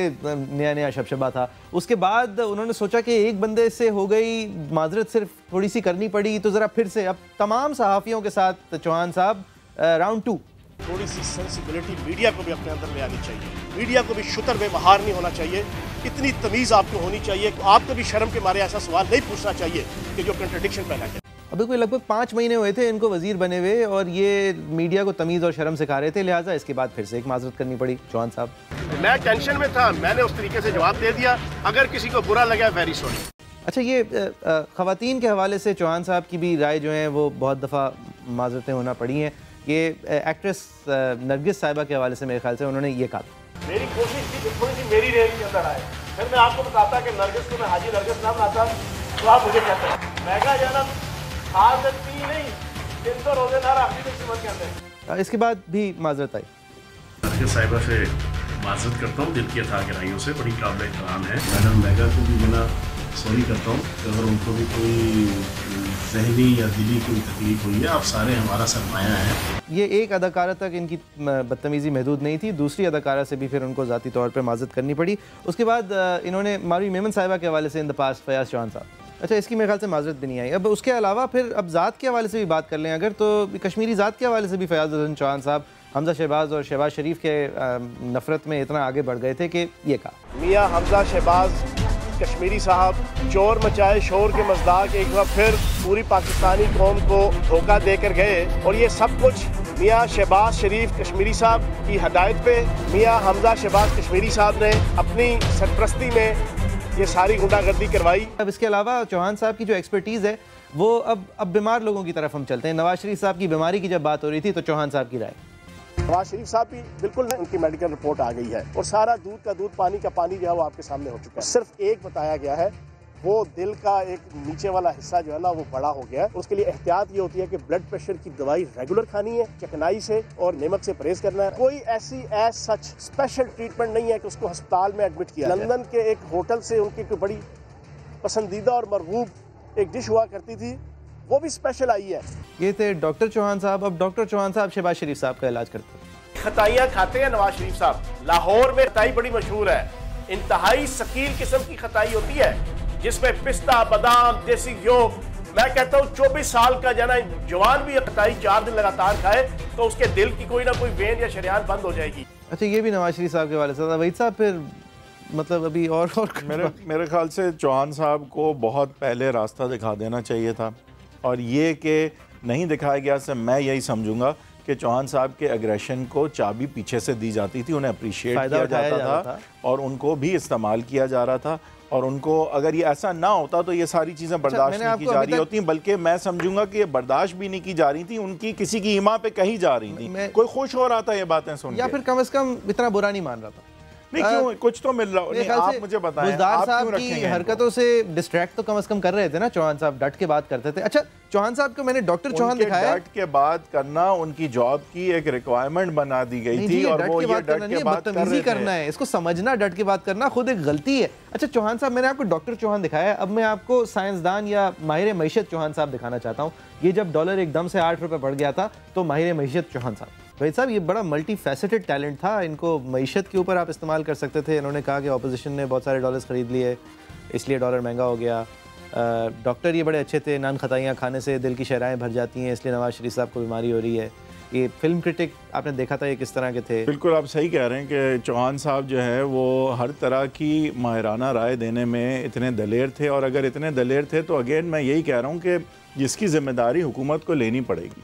नया शबशबा था, उसके बाद उन्होंने सोचा कि एक बंदे से हो गई, माजरत सिर्फ थोड़ी सी करनी पड़ी, तो ज़रा फिर से अब तमाम सहाफ़ियों के साथ चौहान साहब राउंड 2। थोड़ी सी सेंसिबिलिटी मीडिया को भी अपने अंदर ले आनी चाहिए, मीडिया को भी शुतर में बहार नहीं होना चाहिए, इतनी तमीज़ आपको होनी चाहिए, आपको भी शर्म के मारे ऐसा सवाल नहीं पूछना चाहिए कि जो कंट्रडिक्शन पैदा करे। अभी कोई लगभग 5 महीने हुए थे इनको वजीर बने हुए, और ये मीडिया को तमीज़ और शर्म सिखा रहे थे, लिहाजा इसके बाद फिर से एक माजरत करनी पड़ी चौहान साहब। मैं टेंशन में था, मैंने उस तरीके से जवाब दे दिया, अगर किसी को बुरा लगा वेरी सॉरी। अच्छा, ये ख़वातीन के हवाले से चौहान साहब की भी राय जो है वो बहुत दफ़ा माज़रतें होना पड़ी हैं। ये एक्ट्रेस नरगिस साहिबा के हवाले से मेरे ख्याल से उन्होंने ये कहा, मेरी कोशिश थी कि थोड़ी सी मेरी रेंज के अंदर आए, फिर मैं आपको बताता कि नरगिस को मैं हाजी नरगिस नाम आता तो आप मुझे कहते हैं मेगा जन्म खास नहीं 300 रोजेदार आखिरी में के अंदर। इसके बाद भी माजरत आई। नरगिस साहिबा से माजरत करता हूँ दिल की अथा गहराइयों से, बड़ी काबिल एहतराम है। मैडम मेगा को भी मैं सॉरी करता हूँ अगर उनको भी कोई जहनी या दिली कोई तकलीफ हुई है। आप सारे हमारा सरमाया है। ये एक अदाकारा तक इनकी बदतमीज़ी महदूद नहीं थी, दूसरी अदाकारा से भी फिर उनको ज़ाती तौर पर माजरत करनी पड़ी। उसके बाद इन्होंने मारूई मेमन साहिबा के हवाले से इन द पास फयाज चौहान साहब, अच्छा इसकी मेरे ख्याल से माजरत भी नहीं आई। अब उसके अलावा फिर अब ज़ात के हवाले से भी बात कर लें अगर, तो कश्मीरी ज़ात के हवाले से भी फयाज हसन चौहान साहब हमजा शहबाज और शहबाज शरीफ के नफ़रत में इतना आगे बढ़ गए थे कि ये कहा, मियाँ हमजा शहबाज कश्मीरी साहब चोर मचाए शोर के मज़दाक एक बार फिर पूरी पाकिस्तानी कौम को धोखा देकर गए। और ये सब कुछ मियाँ शहबाज शरीफ कश्मीरी साहब की हदायत पे मियाँ हमजा शहबाज कश्मीरी साहब ने अपनी सरपरस्ती में ये सारी गुंडागर्दी करवाई। अब इसके अलावा चौहान साहब की जो एक्सपर्टीज़ है वो अब बीमार लोगों की तरफ हम चलते हैं। नवाज शरीफ साहब की बीमारी की जब बात हो रही थी तो चौहान साहब की राय, नवाज शरीफ साहब भी बिल्कुल उनकी मेडिकल रिपोर्ट आ गई है और सारा दूध का दूध पानी का पानी जो है वो आपके सामने हो चुका है। सिर्फ एक बताया गया है, वो दिल का एक नीचे वाला हिस्सा जो है ना वो बड़ा हो गया है। उसके लिए एहतियात ये होती है कि ब्लड प्रेशर की दवाई रेगुलर खानी है, चिकनाई से और नमक से परहेज करना है। कोई ऐसी सच स्पेशल ट्रीटमेंट नहीं है कि उसको अस्पताल में एडमिट किया। लंदन के एक होटल से उनकी कोई बड़ी पसंदीदा और मरगूब एक डिश हुआ करती थी, वो भी स्पेशल आई है। ये थे डॉक्टर चौहान साहब। अब डॉक्टर चौहान साहब शहबाज शरीफ साहब का इलाज करते हैं। खताइयाँ खाते हैं नवाज शरीफ साहब। लाहौर में खताई बड़ी मशहूर है, इंतहाई शकील किस्म की खताई होती है जिसमें पिस्ता, बादाम, देसी घ्यो। मैं कहता हूँ 24 साल का जना जवान भी खताई 4 दिन लगातार खाए तो उसके दिल की कोई ना कोई वेन या शरियान बंद हो जाएगी। अच्छा, ये भी नवाज शरीफ साहब के वाले से वहीद साहब फिर मतलब अभी और मेरे ख्याल से चौहान साहब को बहुत पहले रास्ता दिखा देना चाहिए था, और ये कि नहीं दिखाया गया से मैं यही समझूंगा कि चौहान साहब के एग्रेशन को चाबी पीछे से दी जाती थी, उन्हें अप्रिशिएट किया जाता था और उनको भी इस्तेमाल किया जा रहा था। और उनको अगर ये ऐसा ना होता तो ये सारी चीज़ें बर्दाश्त नहीं की जा रही होती, बल्कि मैं समझूंगा कि ये बर्दाश्त भी नहीं की जा रही थी, उनकी किसी की ईमा पे कहीं जा रही थी। कोई खुश हो रहा था ये बातें सुन, या फिर कम से कम इतना बुरा नहीं मान रहा था। नहीं क्यों, कुछ तो मिल रहा है। आप मुझे बताएं, बुज़दार साहब की हरकतों से डिस्ट्रैक्ट तो कम से कम कर रहे थे ना चौहान साहब, डट के बात करते थे। अच्छा, चौहान साहब को मैंने डॉक्टर चौहान दिखाया, डट के बात करना उनकी जॉब की एक रिक्वायरमेंट बना दी गई थी और वो ये डट के बात करना है, इसको समझना, डट के बात करना खुद एक गलती है। अच्छा, चौहान साहब मैंने आपको डॉक्टर चौहान दिखाया, अब मैं आपको साइंसदान या माहिर मईशत चौहान साहब दिखाना चाहता हूँ। ये जब डॉलर एकदम से 8 रुपये बढ़ गया था तो माहिर मईशत चौहान साहब, भाई साहब ये बड़ा मल्टी फैसेटेड टैलेंट था, इनको मईशत के ऊपर आप इस्तेमाल कर सकते थे। इन्होंने कहा कि ऑपोजिशन ने बहुत सारे डॉलर्स ख़रीद लिए इसलिए डॉलर महंगा हो गया। डॉक्टर ये बड़े अच्छे थे, नान खताइयाँ खाने से दिल की शहराएँ भर जाती हैं इसलिए नवाज शरीफ साहब को बीमारी हो रही है। ये फिल्म क्रिटिक आपने देखा था ये किस तरह के थे। बिल्कुल आप सही कह रहे हैं कि चौहान साहब जो है वो हर तरह की माहिराना राय देने में इतने दलेर थे, और अगर इतने दलेर थे तो अगेन मैं यही कह रहा हूँ कि जिसकी जिम्मेदारी हुकूमत को लेनी पड़ेगी।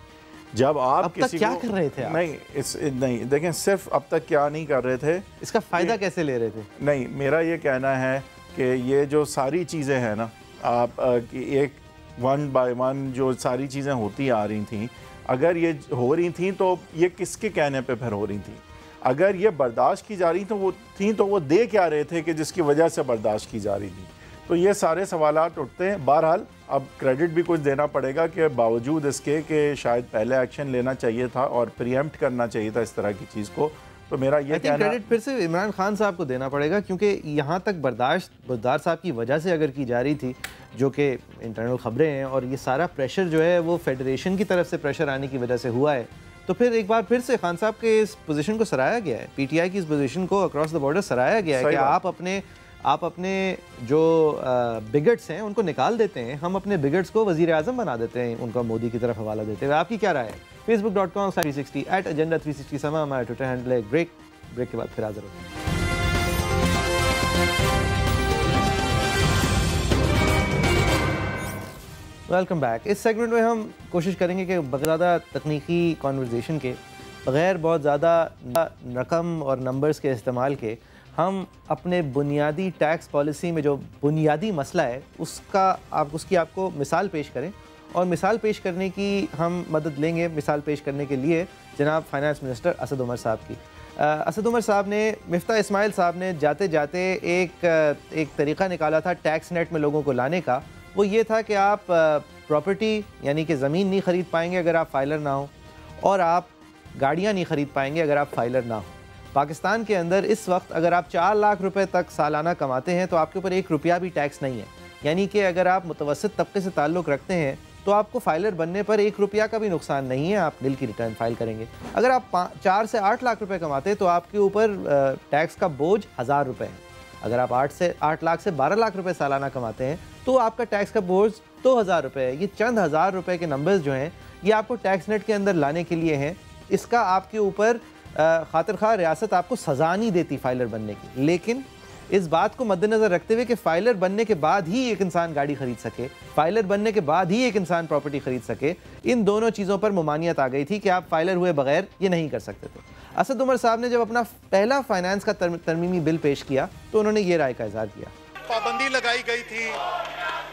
जब आप अब तक क्या कर रहे थे आप? नहीं देखें, सिर्फ अब तक क्या नहीं कर रहे थे, इसका फ़ायदा कैसे ले रहे थे? नहीं, मेरा ये कहना है कि ये जो सारी चीज़ें हैं ना, आप एक 1 बाय 1 जो सारी चीज़ें होती आ रही थी, अगर ये हो रही थी तो ये किसके कहने पे फिर हो रही थी? अगर ये बर्दाश्त की जा रही तो वो दे क्या रहे थे कि जिसकी वजह से बर्दाश्त की जा रही थी? तो ये सारे सवालात उठते हैं। बहरहाल अब क्रेडिट भी कुछ देना पड़ेगा कि बावजूद इसके कि शायद पहले एक्शन लेना चाहिए था और प्रीएम्प्ट करना चाहिए था इस तरह की चीज़ को। तो मेरा ये कहना, क्रेडिट फिर से इमरान खान साहब को देना पड़ेगा, क्योंकि यहाँ तक बर्दाश्त बुज़दार साहब की वजह से अगर की जा रही थी, जो कि इंटरनल ख़बरें हैं, और ये सारा प्रेशर जो है वो फेडरेशन की तरफ से प्रेशर आने की वजह से हुआ है, तो फिर एक बार फिर से खान साहब के इस पोजीशन को सराहा गया है, पीटीआई की इस पोजीशन को अक्रॉस द बॉर्डर सराहा गया है कि आप अपने जो बिगट्स हैं उनको निकाल देते हैं, हम अपने बिगट्स को वज़ीर आज़म बना देते हैं, उनका मोदी की तरफ हवाला देते हुए। आपकी क्या राय है? facebook.com/360 @agenda360 समा हमारा ट्विटर हैंडल है। ब्रेक के बाद फिर हाजिर होते हैं। Welcome back. इस सेगमेंट में हम कोशिश करेंगे कि ज़्यादा तकनीकी कॉन्वर्जेशन के बग़ैर बहुत ज़्यादा रकम और नंबर्स के इस्तेमाल के हम अपने बुनियादी टैक्स पॉलिसी में जो बुनियादी मसला है उसकी आपको मिसाल पेश करें, और मिसाल पेश करने की हम मदद लेंगे मिसाल पेश करने के लिए जनाब फाइनेंस मिनिस्टर असद उमर साहब की। असद उमर साहब ने, मिफ्ता इस्माइल साहब ने जाते जाते एक तरीक़ा निकाला था टैक्स नेट में लोगों को लाने का। वो ये था कि आप प्रॉपर्टी यानी कि ज़मीन नहीं ख़रीद पाएंगे अगर आप फाइलर ना हो, और आप गाड़ियाँ नहीं ख़रीद पाएंगे अगर आप फाइलर ना हो। पाकिस्तान के अंदर इस वक्त अगर आप 4 लाख रुपए तक सालाना कमाते हैं तो आपके ऊपर 1 रुपया भी टैक्स नहीं है। यानी कि अगर आप मुतवस्सित तबके से ताल्लुक़ रखते हैं तो आपको फाइलर बनने पर 1 रुपया का भी नुकसान नहीं है, आप निल की रिटर्न फाइल करेंगे। अगर आप 4 से 8 लाख रुपए कमाते हैं तो आपके ऊपर टैक्स का बोझ 1000 रुपये है। अगर आप 8 लाख से 12 लाख रुपए सालाना कमाते हैं तो आपका टैक्स का बोझ 2000 रुपये है। ये चंद हज़ार रुपये के नंबर्स जो हैं ये आपको टैक्स नेट के अंदर लाने के लिए हैं। इसका आपके ऊपर खातिर खा रियासत आपको सज़ा नहीं देती फाइलर बनने की, लेकिन इस बात को मद्देनज़र रखते हुए कि फ़ाइलर बनने के बाद ही एक इंसान गाड़ी ख़रीद सके, फ़ाइलर बनने के बाद ही एक इंसान प्रॉपर्टी ख़रीद सके, इन दोनों चीज़ों पर ममानियत आ गई थी कि आप फ़ाइलर हुए बगैर ये नहीं कर सकते थे। असद उमर साहब ने जब अपना पहला फाइनेंस का तरमीमी बिल पेश किया तो उन्होंने ये राय का इज़हार किया। पाबंदी लगाई गई थी,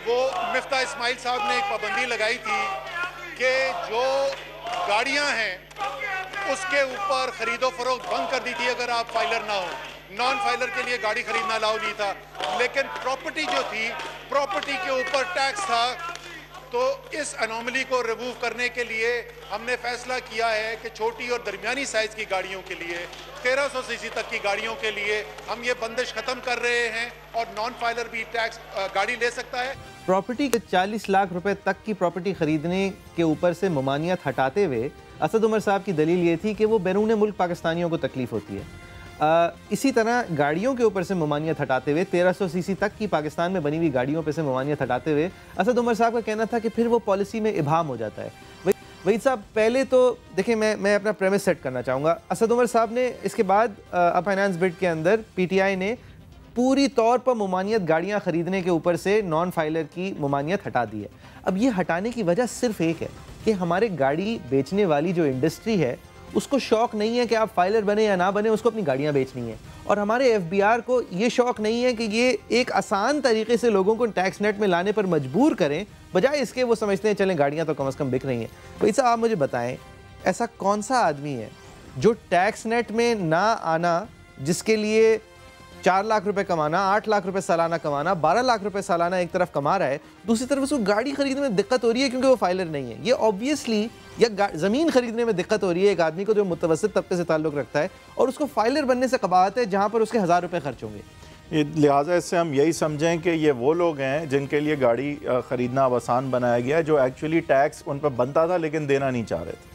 वो मिफ्ता इस्माइल साहब ने एक पाबंदी लगाई थी कि जो गाड़ियाँ हैं उसके ऊपर खरीदो फरोख्त बंद कर दी थी अगर आप फाइलर ना हो। नॉन फाइलर के लिए गाड़ी खरीदना अलाउ नहीं था, लेकिन प्रॉपर्टी जो थी, प्रॉपर्टी के ऊपर टैक्स था। तो इस अनोमली को रिमूव करने के लिए हमने फैसला किया है कि छोटी और दरमियानी साइज़ की गाड़ियों के लिए 1300 सीसी तक की गाड़ियों के लिए हम ये बंदिश ख़त्म कर रहे हैं और नॉन फाइलर भी टैक्स गाड़ी ले सकता है। प्रॉपर्टी के 40 लाख रुपए तक की प्रॉपर्टी ख़रीदने के ऊपर से ममानियत हटाते हुए असद उमर साहब की दलील ये थी कि वो बैरून मुल्क पाकिस्तानियों को तकलीफ़ होती है। इसी तरह गाड़ियों के ऊपर से ममानियत हटाते हुए 1300 सीसी तक की पाकिस्तान में बनी हुई गाड़ियों पर से ममानियत हटाते हुए असद उमर साहब का कहना था कि फिर वो पॉलिसी में इबाहम हो जाता है। वहीद साहब, पहले तो देखिए मैं अपना प्रेमिस सेट करना चाहूँगा। असद उमर साहब ने इसके बाद फाइनेंस बिल के अंदर PTI ने पूरी तौर पर ममानियत गाड़ियाँ ख़रीदने के ऊपर से नॉन फाइलर की ममानियत हटा दी है। अब ये हटाने की वजह सिर्फ एक है कि हमारे गाड़ी बेचने वाली जो इंडस्ट्री है उसको शौक़ नहीं है कि आप फाइलर बने या ना बने, उसको अपनी गाड़ियाँ बेचनी है। और हमारे FBR को ये शौक़ नहीं है कि ये एक आसान तरीके से लोगों को टैक्स नेट में लाने पर मजबूर करें, बजाय इसके वो समझते हैं चलें गाड़ियाँ तो कम से कम बिक रही हैं। भाई साहब, आप मुझे बताएं ऐसा कौन सा आदमी है जो टैक्स नेट में ना आना, जिसके लिए 4 लाख रुपए कमाना, 8 लाख रुपए सालाना कमाना, 12 लाख रुपए सालाना एक तरफ कमा रहा है, दूसरी तरफ उसको गाड़ी खरीदने में दिक्कत हो रही है क्योंकि वो फाइलर नहीं है। ये ऑब्वियसली, या ज़मीन खरीदने में दिक्कत हो रही है एक आदमी को जो मुतवस्सित तबके से ताल्लुक़ रखता है और उसको फाइलर बनने से कबाहत है जहाँ पर उसके 1000 रुपये खर्च होंगे। लिहाजा इससे हम यही समझें कि ये वो लोग हैं जिनके लिए गाड़ी ख़रीदना अब आसान बनाया गया है, जो एक्चुअली टैक्स उन पर बनता था लेकिन देना नहीं चाह रहे थे,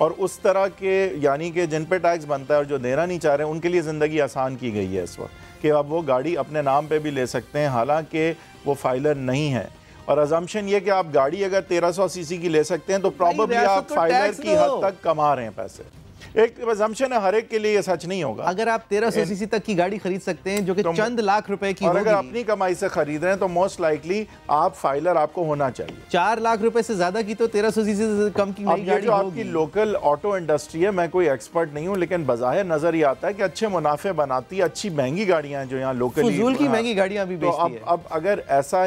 और उस तरह के यानी कि जिन पे टैक्स बनता है और जो देना नहीं चाह रहे हैं उनके लिए ज़िंदगी आसान की गई है इस वक्त कि अब वो गाड़ी अपने नाम पे भी ले सकते हैं हालांकि वो फाइलर नहीं है। और अजम्पशन ये कि आप गाड़ी अगर 1300 सीसी की ले सकते हैं तो प्रॉबली आप फाइलर की हद तक कमा रहे हैं पैसे। एक अजम्पशन है, हर एक के लिए ये सच नहीं होगा। अगर आप 1300 सीसी तक की गाड़ी खरीद सकते हैं जो कि चंद लाख रुपए की, और अगर अपनी कमाई से खरीद रहे हैं तो मोस्ट लाइकली आप फाइलर आपको होना चाहिए। 4 लाख रुपए से ज्यादा की तो 1300 सीसी से कम की नई गाड़ी जो आपकी लोकल ऑटो इंडस्ट्री है, मैं कोई एक्सपर्ट नहीं हूँ, लेकिन बजाहिर नजर ही आता है कि अच्छे मुनाफे बनाती है, अच्छी महंगी गाड़ियां जो यहाँ लोकली फजूल की महंगी गाड़ियां भी बेचती है। अब अगर ऐसा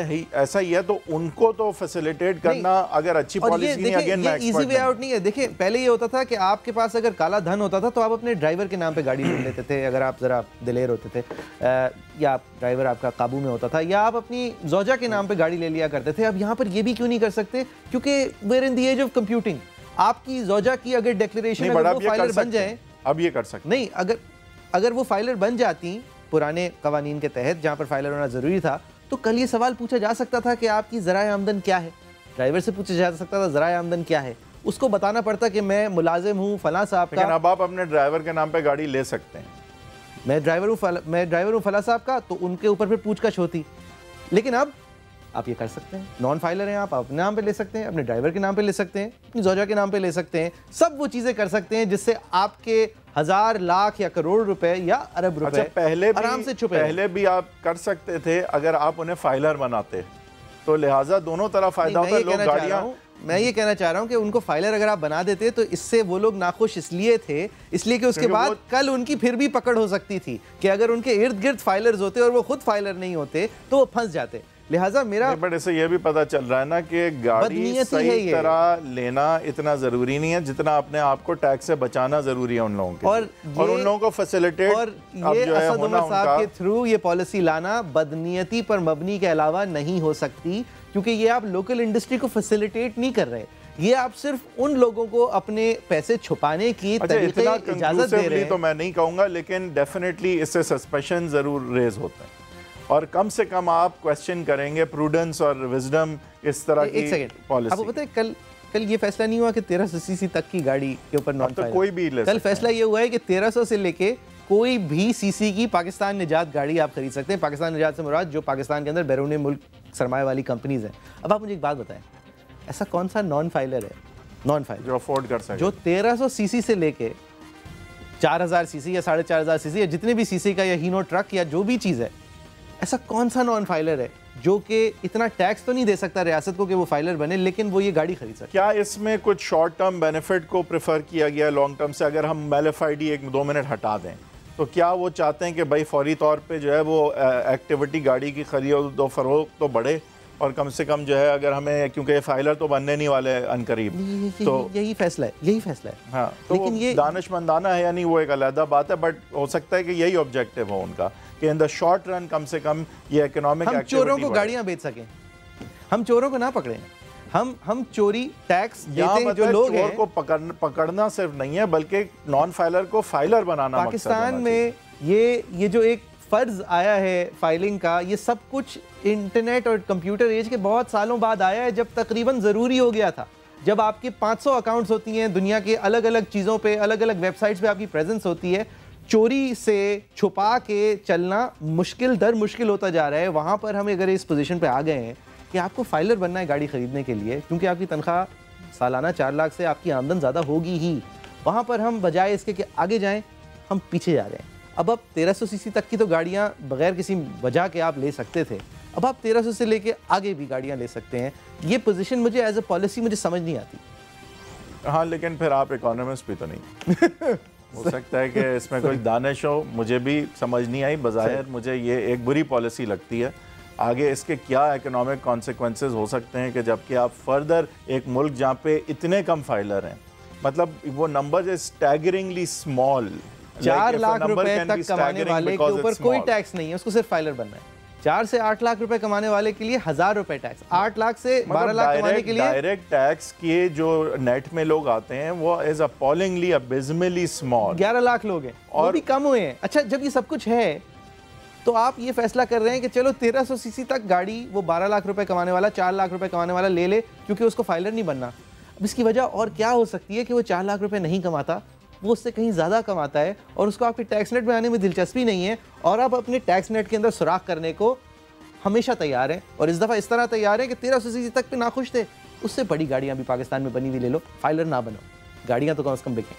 ही है तो उनको तो फैसिलिटेट करना अगर अच्छी पॉलिसी नहीं, अगेन मैं इजी वे आउट नहीं है। देखिए, पहले ये होता था कि आपके पास अगर काला धन होता था तो आप अपने ड्राइवर के नाम पे गाड़ी ले लेते थे, अगर आप ज़रा दिलेर होते थे, या ड्राइवर आपका काबू में होता था, या आप अपनी ज़ौजा के नाम पे गाड़ी ले लिया करते थे। अब यहाँ पर ये भी क्यों नहीं कर सकते? क्योंकि we're in the age of computing, आपकी ज़ौजा की अगर डिक्लेरेशन वो फाइलर बन जाए, अब ये कर सकते नहीं, अगर वो फाइलर बन जाती पुराने कवानीन के तहत जहाँ पर फाइलर होना ज़रूरी था, तो कल ये सवाल पूछा जा सकता था कि आपकी ज़राए आमदन क्या है। ड्राइवर से पूछा जा सकता था ज़राए आमदन क्या है, उसको बताना पड़ता कि मैं मुलाजिम हूँ फला साहब का। लेकिन अब आप अपने ड्राइवर के नाम पे गाड़ी ले सकते हैं। मैं ड्राइवर हूँ फला साहब का, तो उनके ऊपर फिर पूछताछ होती। लेकिन अब आप ये कर सकते हैं, नॉन फाइलर हैं आप अपने नाम पे ले सकते हैं, अपने ड्राइवर के नाम पे ले सकते हैं, अपनी ज़ौजा के नाम पे ले सकते हैं। सब वो चीज़ें कर सकते हैं जिससे आपके 1000 लाख या करोड़ रुपए या अरब रुपए आराम से छुपे। पहले भी आप कर सकते थे अगर आप उन्हें फाइलर बनाते, तो लिहाजा दोनों तरफ फायदा होता है। लोग मैं ये कहना चाह रहा हूँ कि उनको फाइलर अगर आप बना देते तो इससे वो लोग नाखुश इसलिए थे, इसलिए कि उसके बाद कल उनकी फिर भी पकड़ हो सकती थी कि अगर उनके इर्द गिर्द फाइलर्स होते और वो खुद फाइलर नहीं होते तो वो फंस जाते। लिहाजा मेरा बट इससे ये भी पता चल रहा है ना कि गाड़ी सही तरह लेना इतना जरूरी नहीं है जितना अपने आप को टैक्स से बचाना जरूरी है उन लोगों के, और उन लोगों को फैसिलिटेट और ये असद उमर साहब के थ्रू ये पॉलिसी लाना बदनीयती पर मबनी के अलावा नहीं हो सकती, क्योंकि ये आप लोकल इंडस्ट्री को फैसिलिटेट नहीं कर रहे, ये आप सिर्फ उन लोगों को अपने पैसे छुपाने की तरीके इजाजत दे रहे हैं। तो मैं नहीं कहूंगा, लेकिन डेफिनेटली इससे सस्पेशन जरूर रेज होते हैं और कम से कम आप क्वेश्चन करेंगे प्रूडेंस और विजडम इस तरह की पॉलिसी। आपको पता है कल ये फैसला नहीं हुआ कि 1300 सीसी तक की गाड़ी के ऊपर नॉन फाइलर, कोई भी कल फैसला ये हुआ है कि 1300 से लेके कोई भी सीसी की पाकिस्तान निजात गाड़ी आप खरीद सकते हैं। पाकिस्तान निजात से मुराद जो पाकिस्तान के अंदर बैरून मुल्क सरमाया वाली कंपनीज हैं। अब आप मुझे एक बात बताएं, ऐसा कौन सा नॉन फाइलर है, नॉन फाइलर जो अफोर्ड कर सके, जो 1300 सीसी से लेके 4000 सीसी या 4500 सीसी या जितने भी सीसी का या हीनो ट्रक या जो भी चीज़ है, ऐसा कौन सा नॉन फाइलर है जो कि इतना टैक्स तो नहीं दे सकता रियासत को कि वो फाइलर बने, लेकिन वो ये गाड़ी खरीद सकता? क्या इसमें कुछ शॉर्ट टर्म बेनिफिट को प्रेफर किया गया लॉन्ग टर्म से? अगर हम MLFID 1-2 मिनट हटा दें तो क्या वो चाहते हैं कि भाई फौरी तौर पे जो है वो एक्टिविटी गाड़ी की खरीद और फरोख्त तो बढ़े और कम से कम जो है अगर हमें, क्योंकि फाइलर तो बनने नहीं वाले अनकरीब, तो यही फैसला है। हाँ, तो लेकिन ये दानिशमंदाना है या नहीं वो एक अलग बात है, बट हो सकता है कि यही ऑब्जेक्टिव हो उनका कि इन द शॉर्ट रन कम से कम ये इकोनॉमिक हम चोरों को गाड़ियां बेच सकें, हम चोरों को ना पकड़ें, हम चोरी टैक्स देते हैं जो लोग हैं। को पकड़ना सिर्फ नहीं है बल्कि नॉन फाइलर को फाइलर बनाना। पाकिस्तान में ये जो एक फर्ज आया है फाइलिंग का, ये सब कुछ इंटरनेट और कंप्यूटर एज के बहुत सालों बाद आया है, जब तकरीबन ज़रूरी हो गया था। जब आपके 500 अकाउंट्स होती हैं दुनिया के अलग अलग चीज़ों पे, अलग अलग वेबसाइट्स पे आपकी प्रेजेंस होती है, चोरी से छुपा के चलना मुश्किल दर मुश्किल होता जा रहा है। वहाँ पर हम अगर इस पोजीशन पे आ गए हैं कि आपको फाइलर बनना है गाड़ी ख़रीदने के लिए, क्योंकि आपकी तनख्वाह सालाना 4 लाख से आपकी आमदन ज़्यादा होगी ही, वहाँ पर हम बजाय इसके कि आगे जाएं हम पीछे जा रहे हैं। अब 1300 सीसी तक की तो गाड़ियाँ बगैर किसी वजह के आप ले सकते थे, अब आप 1300 से लेके आगे भी गाड़ियाँ ले सकते हैं। ये पोजीशन मुझे एज अ पॉलिसी मुझे समझ नहीं आती। हाँ, लेकिन फिर आप इकोनॉमिस्ट भी तो नहीं हो सकता है कि इसमें कोई दानिश हो, मुझे भी समझ नहीं आई। बज़ाहिर मुझे ये एक बुरी पॉलिसी लगती है। आगे इसके क्या इकोनॉमिक कॉन्सिक्वेंसेस हो सकते हैं कि जबकि आप फर्दर एक मुल्क जहाँ पे इतने कम फाइलर हैं, मतलब वो नंबर इज स्टैगरिंगली स्मॉल, 4 लाख रुपए तक कमाने वाले के ऊपर कोई टैक्स नहीं है, उसको सिर्फ फाइलर बनना है। 4 से 8 लाख रुपए कमाने वाले के लिए 1000 रुपए टैक्स, 8 लाख से 12 लाख कमाने के लिए डायरेक्ट टैक्स के जो नेट में लोग आते हैं वो इज अपॉलिंगली अबिस्मली स्मॉल। 11 लाख लोग हैं और भी कम हुए हैं। अच्छा, जब ये सब कुछ है तो आप ये फैसला कर रहे हैं कि चलो 1300 सीसी तक गाड़ी वो 12 लाख रुपए कमाने वाला, 4 लाख रुपए कमाने वाला ले ले क्योंकि उसको फाइलर नहीं बनना। अब इसकी वजह और क्या हो सकती है कि वो 4 लाख रुपए नहीं कमाता, वो उससे कहीं ज़्यादा कमाता है और उसको आपके टैक्स नेट में आने में दिलचस्पी नहीं है, और आप अपने टैक्स नेट के अंदर सुराख करने को हमेशा तैयार हैं। और इस दफ़ा इस तरह तैयार है कि 1300 सीसी तक पे नाखुश थे, उससे बड़ी गाड़ियाँ भी पाकिस्तान में बनी हुई ले लो, फाइलर ना बनो, गाड़ियाँ तो कम से कम बिकें।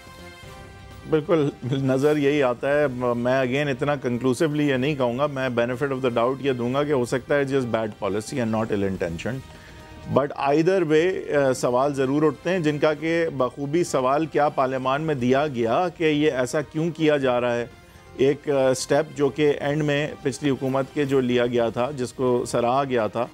बिल्कुल नज़र यही आता है। मैं अगेन इतना कंक्लूसिवली ये नहीं कहूँगा, मैं बेनिफिट ऑफ द डाउट ये दूंगा कि हो सकता है just bad policy and not ill intention, but either way सवाल ज़रूर उठते हैं जिनका कि बखूबी सवाल क्या पार्लियामान में दिया गया कि ये ऐसा क्यों किया जा रहा है। एक स्टेप जो कि एंड में पिछली हुकूमत के जो लिया गया था, जिसको सराहा गया था,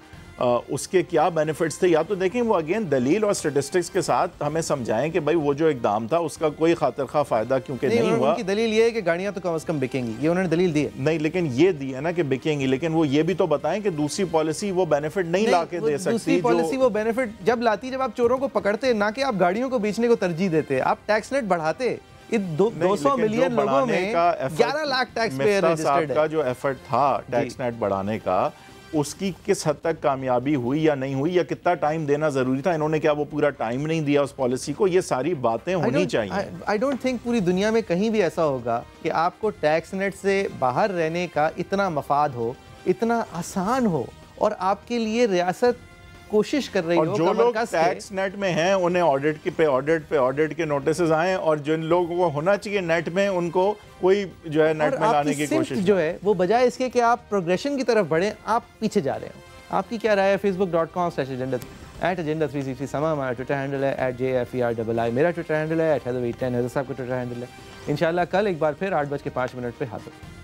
उसके क्या बेनिफिट्स थे, या तो देखें वो अगेन दलील और स्टेटिस्टिक्स के साथ हमें समझाएं कि भाई वो जो इकदाम था उसका कोई खातिर खा फ़ायदा क्योंकि नहीं हुआ। उनकी दलील ये है कि गाड़ियाँ तो कम से कम बिकेंगी, ये उन्होंने दलील दी है। नहीं, लेकिन ये दी है ना कि बिकेंगी, लेकिन वो ये भी तो बताएं कि दूसरी पॉलिसी वो बेनिफिट नहीं ला के दे सकती। दूसरी पॉलिसी वो बेनिफिट जब लाती जब आप चोरों को पकड़ते, ना कि आप गाड़ियों को बेचने को तरजीह देते, आप टैक्स नेट बढ़ाते। 200 मिलियन लोगों में 11 लाख टैक्स पेयर रजिस्टर्ड है। का जो एफर्ट था टैक्स नेट बढ़ाने का, उसकी किस हद तक कामयाबी हुई या नहीं हुई, या कितना टाइम देना जरूरी था, इन्होंने क्या वो पूरा टाइम नहीं दिया उस पॉलिसी को, ये सारी बातें होनी चाहिए। आई डोंट थिंक पूरी दुनिया में कहीं भी ऐसा होगा कि आपको टैक्स नेट से बाहर रहने का इतना मफाद हो, इतना आसान हो, और आपके लिए रियासत कोशिश कर रही हो। जो लोग टैक्स नेट में हैं उन्हें ऑडिट के नोटिस आए, और जिन लोगों को होना चाहिए नेट में उनको कोई जो है नेट में लाने की कोशिश जो है वो बजाय इसके कि आप प्रोग्रेशन की तरफ बढ़ें, आप पीछे जा रहे हो। आपकी क्या राय है? Facebook.com/agenda @agenda360 समा हमारा ट्विटर हैंडल है, @JFERII मेरा ट्विटर हैंडल है, @Heather10 हैदर साहब का ट्विटर हैंडल है। इंशाल्लाह कल एक बार फिर 8:05 पे हाजिर।